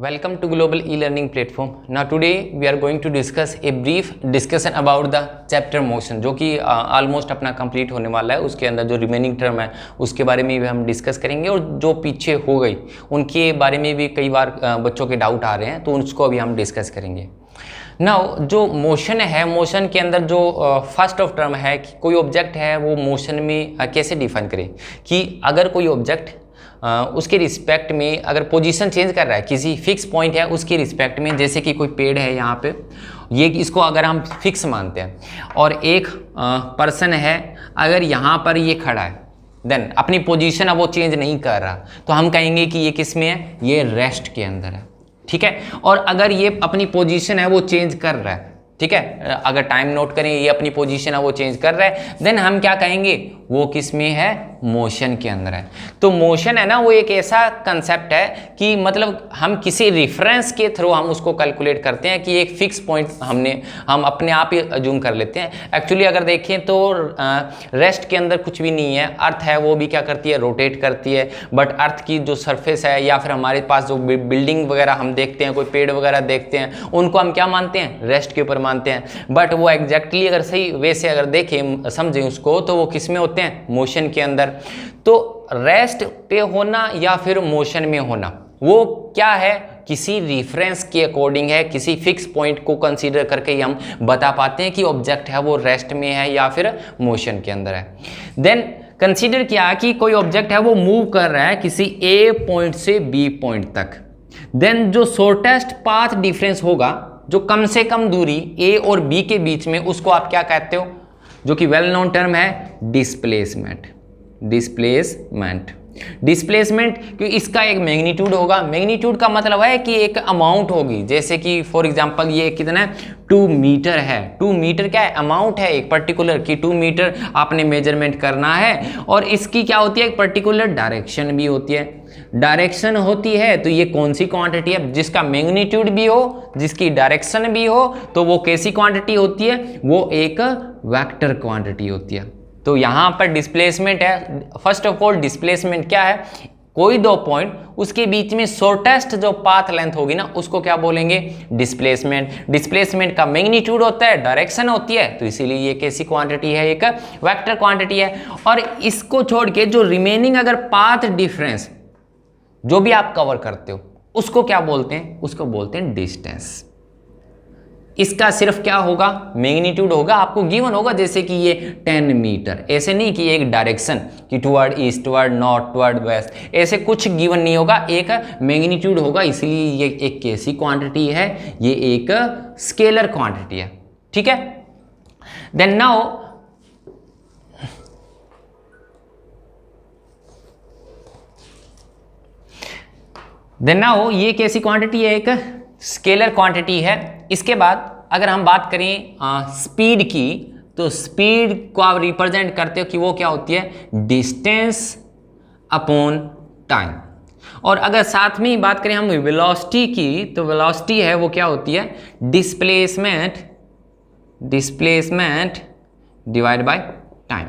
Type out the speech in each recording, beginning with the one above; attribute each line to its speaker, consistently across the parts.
Speaker 1: Welcome to Global E-Learning Platform. Now today we are going to discuss a brief discussion about the chapter motion, जो कि almost अपना complete होने वाला है। उसके अंदर जो रिमेनिंग टर्म है उसके बारे में भी हम डिस्कस करेंगे, और जो पीछे हो गई उनके बारे में भी कई बार बच्चों के डाउट आ रहे हैं, तो उसको अभी हम डिस्कस करेंगे। नाउ जो मोशन है, मोशन के अंदर जो फर्स्ट ऑफ टर्म है कि कोई ऑब्जेक्ट है वो मोशन में कैसे डिफाइन करें कि अगर कोई ऑब्जेक्ट उसके रिस्पेक्ट में अगर पोजीशन चेंज कर रहा है, किसी फिक्स पॉइंट है उसके रिस्पेक्ट में, जैसे कि कोई पेड़ है यहाँ पे, ये इसको अगर हम फिक्स मानते हैं और एक पर्सन है अगर यहाँ पर ये खड़ा है, देन अपनी पोजीशन अब वो चेंज नहीं कर रहा, तो हम कहेंगे कि ये किस में है, ये रेस्ट के अंदर है। ठीक है। और अगर ये अपनी पोजीशन है वो चेंज कर रहा है, ठीक है, अगर टाइम नोट करें ये अपनी पोजीशन है वो चेंज कर रहा है, देन हम क्या कहेंगे, वो किस में है, मोशन के अंदर है। तो मोशन है ना, वो एक ऐसा कंसेप्ट है कि मतलब हम किसी रेफरेंस के थ्रू हम उसको कैलकुलेट करते हैं कि एक फिक्स पॉइंट हम अपने आप ही अज्यूम कर लेते हैं। एक्चुअली अगर देखें तो रेस्ट के अंदर कुछ भी नहीं है, अर्थ है वो भी क्या करती है, रोटेट करती है, बट अर्थ की जो सरफेस है या फिर हमारे पास जो बिल्डिंग वगैरह हम देखते हैं, कोई पेड़ वगैरह देखते हैं, उनको हम क्या मानते हैं, रेस्ट के ऊपर मानते हैं। बट वो एग्जैक्टली अगर सही वे से अगर देखें, समझें उसको, तो वो किस में होते हैं, मोशन के अंदर। तो रेस्ट पे होना या फिर मोशन में होना वो क्या है, किसी रेफरेंस के अकॉर्डिंग है, किसी फिक्स पॉइंट को कंसीडर करके ही हम बता पाते हैं कि ऑब्जेक्ट है वो रेस्ट में है या फिर मोशन के अंदर है। देन कंसीडर किया कि कोई ऑब्जेक्ट है वो मूव कर रहा है किसी ए पॉइंट से बी पॉइंट तक, देन जो शॉर्टेस्ट पाथ डिफरेंस होगा, जो कम से कम दूरी ए और बी के बीच में, उसको आप क्या कहते हो, जो कि वेल नोन टर्म है डिस्प्लेसमेंट। डिस्प्लेसमेंट क्योंकि इसका एक मैग्नीट्यूड होगा। मैग्नीट्यूड का मतलब है कि एक अमाउंट होगी, जैसे कि फॉर एग्जांपल ये कितना है, 2 मीटर है। 2 मीटर क्या है, अमाउंट है एक पर्टिकुलर कि 2 मीटर आपने मेजरमेंट करना है, और इसकी क्या होती है, एक पर्टिकुलर डायरेक्शन भी होती है। डायरेक्शन होती है तो ये कौन सी क्वांटिटी है, जिसका मैग्नीट्यूड भी हो, जिसकी डायरेक्शन भी हो, तो वो कैसी क्वांटिटी होती है, वो एक वेक्टर क्वांटिटी होती है। तो यहाँ पर डिस्प्लेसमेंट है। फर्स्ट ऑफ ऑल डिस्प्लेसमेंट क्या है, कोई दो पॉइंट उसके बीच में शॉर्टेस्ट जो पाथ लेंथ होगी ना, उसको क्या बोलेंगे, डिस्प्लेसमेंट। डिस्प्लेसमेंट का मैग्नीट्यूड होता है, डायरेक्शन होती है, तो इसीलिए ये कैसी क्वांटिटी है, एक वेक्टर क्वांटिटी है। और इसको छोड़ के जो रिमेनिंग अगर पाथ डिफरेंस जो भी आप कवर करते हो उसको क्या बोलते हैं, उसको बोलते हैं डिस्टेंस। इसका सिर्फ क्या होगा, मैग्नीट्यूड होगा, आपको गिवन होगा, जैसे कि ये 10 मीटर, ऐसे नहीं कि एक डायरेक्शन कि toward east, toward north, toward west, ऐसे कुछ गिवन नहीं होगा, एक मैग्नीट्यूड होगा। इसलिए ये एक कैसी क्वांटिटी है, ये एक स्केलर क्वांटिटी है। ठीक है। देन नाउ ये कैसी क्वांटिटी है, एक स्केलर क्वांटिटी है। इसके बाद अगर हम बात करें स्पीड की, तो स्पीड को आप रिप्रेजेंट करते हो कि वो क्या होती है, डिस्टेंस अपॉन टाइम। और अगर साथ में ही बात करें हम वेलोसिटी की, तो वेलोसिटी है वो क्या होती है, डिस्प्लेसमेंट डिवाइड बाय टाइम।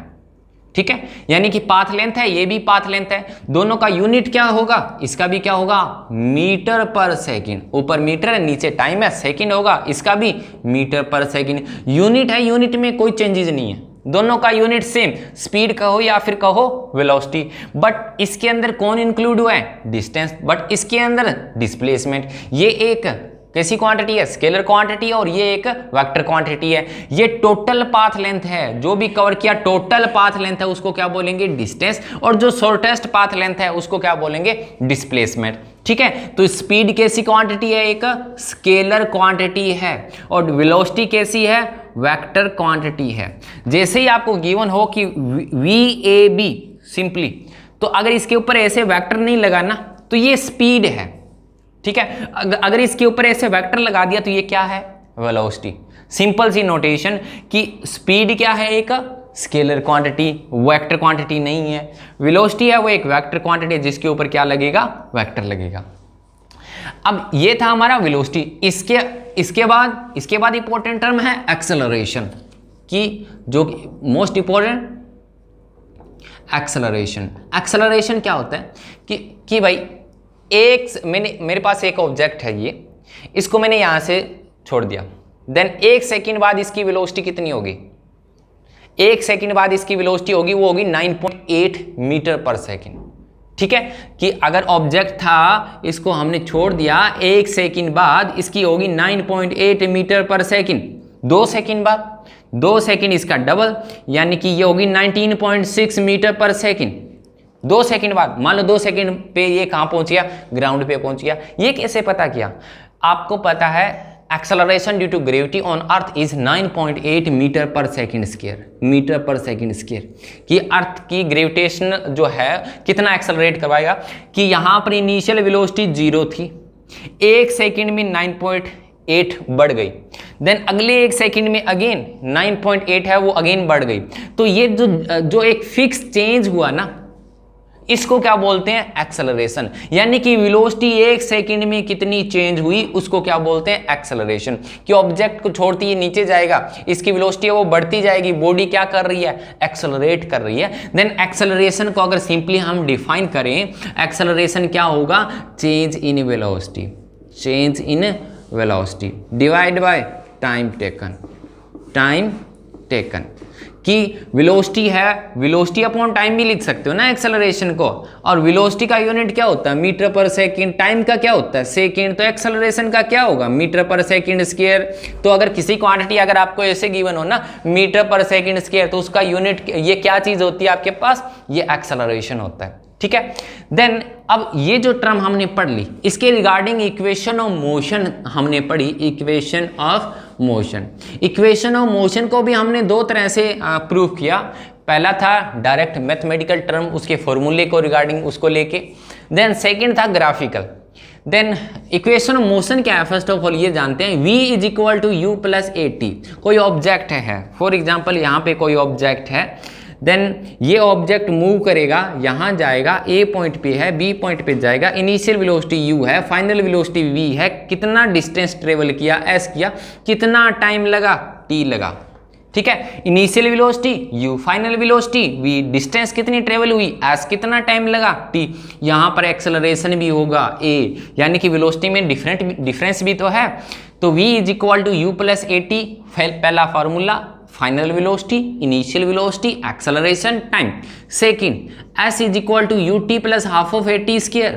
Speaker 1: ठीक है। यानी कि पाथ लेंथ है, ये भी पाथ लेंथ है, दोनों का यूनिट क्या होगा, इसका भी क्या होगा, मीटर पर सेकंड। ऊपर मीटर है, नीचे टाइम है, सेकंड होगा, इसका भी मीटर पर सेकंड यूनिट है। यूनिट में कोई चेंजेस नहीं है, दोनों का यूनिट सेम, स्पीड कहो या फिर कहो वेलोसिटी। बट इसके अंदर कौन इंक्लूड हुआ है, डिस्टेंस, बट इसके अंदर डिस्प्लेसमेंट। ये एक कैसी क्वांटिटी है, स्केलर क्वांटिटी, और ये एक वेक्टर क्वांटिटी है। ये टोटल पाथ लेंथ है, जो भी कवर किया टोटल पाथ लेंथ है उसको क्या बोलेंगे, डिस्टेंस, और जो शॉर्टेस्ट पाथ लेंथ है उसको क्या बोलेंगे, डिस्प्लेसमेंट। ठीक है। तो स्पीड कैसी क्वांटिटी है, एक स्केलर क्वांटिटी है, और वेलोसिटी कैसी है, वेक्टर क्वांटिटी है। जैसे ही आपको गिवन हो कि VAB सिंपली, तो अगर इसके ऊपर ऐसे वेक्टर नहीं लगाना तो ये स्पीड है। ठीक है। अगर इसके ऊपर ऐसे वेक्टर लगा दिया तो ये क्या है, वेलोसिटी। सिंपल सी नोटेशन कि स्पीड क्या है, एक स्केलर क्वांटिटी, वेक्टर क्वांटिटी नहीं है। वेलोसिटी है वो एक वेक्टर क्वांटिटी है, जिसके ऊपर क्या लगेगा, वेक्टर लगेगा। अब ये था हमारा वेलोसिटी। इसके बाद इंपॉर्टेंट टर्म है एक्सेलरेशन, कि जो मोस्ट इंपॉर्टेंट एक्सेलरेशन। एक्सेलरेशन क्या होता है कि भाई मेरे पास एक ऑब्जेक्ट है ये, इसको मैंने यहां से छोड़ दिया, देन 1 सेकंड बाद इसकी वेलोसिटी कितनी होगी? 1 सेकंड बाद इसकी वेलोसिटी होगी, वो होगी 9.8 मीटर पर सेकंड। ठीक है, कि अगर ऑब्जेक्ट था, इसको हमने छोड़ दिया, 1 सेकंड बाद इसकी होगी 9.8 मीटर पर सेकंड। 2 सेकंड बाद, 2 सेकंड इसका डबल, यानी कि ये होगी 19.6 मीटर पर सेकंड। 2 सेकंड बाद, मान लो 2 सेकंड पे ये कहां पहुंच गया? ग्राउंड पे पहुंच गया। ये कैसे पता किया? आपको पता है acceleration due to gravity on earth is 9.8 metre per second square, metre per second square, कि अर्थ की ग्रेविटेशन जो है कितना एक्सेलरेट करवाएगा, कि यहां पर इनिशियल वेलोसिटी 0 थी, 1 सेकंड में 9.8 बढ़ गई, देन अगले 1 सेकंड में अगेन 9.8 है वो अगेन बढ़ गई। तो ये जो एक फिक्स चेंज हुआ ना, इसको क्या बोलते हैं? एक्सेलरेशन। यानी कि वेलोसिटी 1 सेकंड में कितनी चेंज हुई उसको क्या बोलते हैं? एक्सेलरेशन। कि ऑब्जेक्ट को छोड़ती है नीचे जाएगा, इसकी वेलोसिटी है वो बढ़ती जाएगी, बॉडी क्या कर रही है? एक्सेलरेट कर रही है। देन एक्सेलरेशन को अगर सिंपली हम डिफाइन करें, एक्सेलरेशन क्या होगा? Change in velocity, change in velocity divide by time taken, time taken. कि वेलोसिटी है, वेलोसिटी अपॉन टाइम भी लिख सकते हो ना एक्सेलरेशन को, और वेलोसिटी का यूनिट क्या होता है? Metre per second. टाइम का क्या होता है? सेकंड। तो एक्सेलरेशन का क्या होगा? Metre per second square. तो अगर किसी क्वांटिटी अगर आपको ऐसे गिवन हो ना, मीटर पर सेकंड स्क्वायर, तो उसका यूनिट ये क्या चीज होती है आपके पास? ये एक्सेलरेशन होता है। ठीक है, देन अब ये जो टर्म हमने पढ़ ली, इसके रिगार्डिंग इक्वेशन ऑफ मोशन हमने पढ़ी, equation of motion. Equation of motion को भी हमने 2 तरह से प्रूव किया। पहला था डायरेक्ट मैथमेटिकल टर्म, उसके फॉर्मूले को रिगार्डिंग उसको लेके, देन सेकंड था graphical. Then equation of motion क्या है? फर्स्ट ऑफ ऑल ये जानते हैं, v is equal to u plus a t. कोई ऑब्जेक्ट है, फॉर एग्जाम्पल यहाँ पे कोई ऑब्जेक्ट है, देन ये ऑब्जेक्ट मूव करेगा, यहां जाएगा, ए पॉइंट पे है, बी पॉइंट पे जाएगा, इनिशियल वेलोसिटी u है, फाइनल वेलोसिटी v है, कितना डिस्टेंस ट्रेवल किया, s किया, कितना टाइम लगा, t लगा। ठीक है, initial velocity u, final velocity v, distance कितनी ट्रेवल हुई, s कितना टाइम लगा, t। यहां पर एक्सेलरेशन भी होगा a, यानी कि वेलोसिटी में डिफरेंस भी तो है। तो v is equal to u plus a t, पहला formula, final velocity, initial velocity, acceleration, time. Second, s is equal to u t plus half of a t square,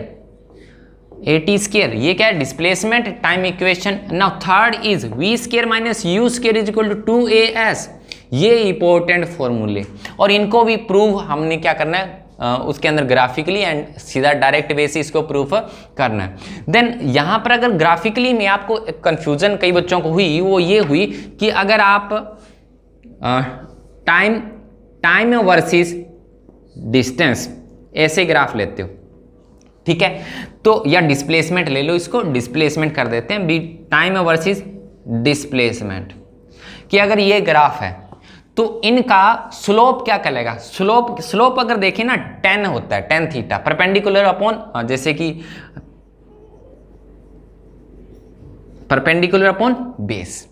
Speaker 1: a t square, ये क्या है? Displacement, time equation. Now third is v square minus u square is equal to 2as। ये important फॉर्मूले, और इनको भी prove हमने क्या करना है? उसके अंदर ग्राफिकली एंड सीधा डायरेक्ट बेसिस को प्रूफ करना है। देन यहां पर अगर ग्राफिकली में आपको कंफ्यूजन कई बच्चों को हुई, वो ये हुई कि अगर आप टाइम वर्सेस डिस्टेंस ऐसे ग्राफ लेते हो, ठीक है, तो या डिस्प्लेसमेंट ले लो, इसको डिस्प्लेसमेंट कर देते हैं, बी टाइम वर्सेस डिस्प्लेसमेंट, कि अगर ये ग्राफ है तो इनका स्लोप क्या कहलाएगा? स्लोप अगर देखें ना 10 होता है, 10 थीटा, परपेंडिकुलर अपॉन, जैसे कि परपेंडिकुलर अपॉन बेस।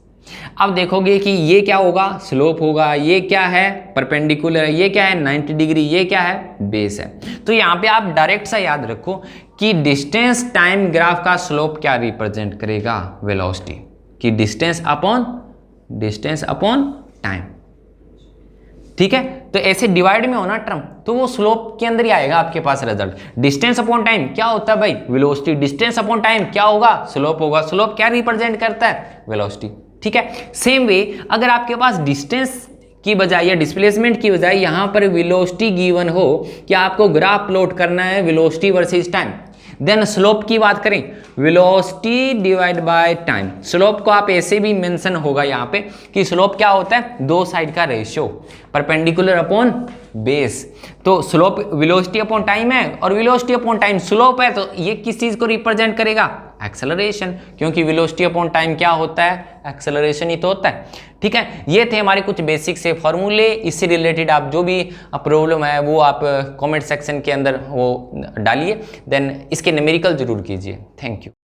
Speaker 1: अब देखोगे कि ये क्या होगा? स्लोप होगा। ये क्या है? परपेंडिकुलर है। ये क्या है? 90 डिग्री। ये क्या है? बेस है। तो यहाँ पे आप डायरेक्ट सा याद रखो कि डिस्टेंस टाइम ग्राफ का स्लोप क्या रिप्रेजेंट करेगा? वेलोसिटी, कि डिस्टेंस अपॉन टाइम। ठीक है, तो ऐसे डिवाइड में होना टर्म, तो वो स्लोप के अंदर ही आएगा आपके पास रिजल्ट। डिस्टेंस अपॉन टाइम क्या होता है भाई? वेलोसिटी। डिस्टेंस अपॉन टाइम क्या होगा? स्लोप होगा। स्लोप क्या रिप्रेजेंट करता है? वेलोसिटी। ठीक है, सेम वे अगर आपके पास डिस्टेंस की बजाय या डिस्प्लेसमेंट की बजाय यहां पर वेलोसिटी गिवन हो कि आपको ग्राफ प्लॉट करना है velocity versus time, then slope की बात करें, velocity divide by time. Slope को आप ऐसे भी मेंशन होगा यहाँ पे कि स्लोप क्या होता है? 2 साइड का रेशियो, परपेंडिकुलर अपॉन बेस। तो स्लोप वेलोसिटी अपॉन टाइम है और वेलोसिटी अपॉन टाइम स्लोप है, तो ये किस चीज को रिप्रेजेंट करेगा? एक्सेलरेशन, क्योंकि वेलोसिटी अपॉन टाइम क्या होता है? एक्सेलरेशन ही तो होता है। ठीक है, ये थे हमारे कुछ बेसिक से फॉर्मूले। इससे रिलेटेड आप जो भी प्रॉब्लम है वो आप कमेंट सेक्शन के अंदर वो डालिए, देन इसके न्यूमेरिकल जरूर कीजिए। Thank you.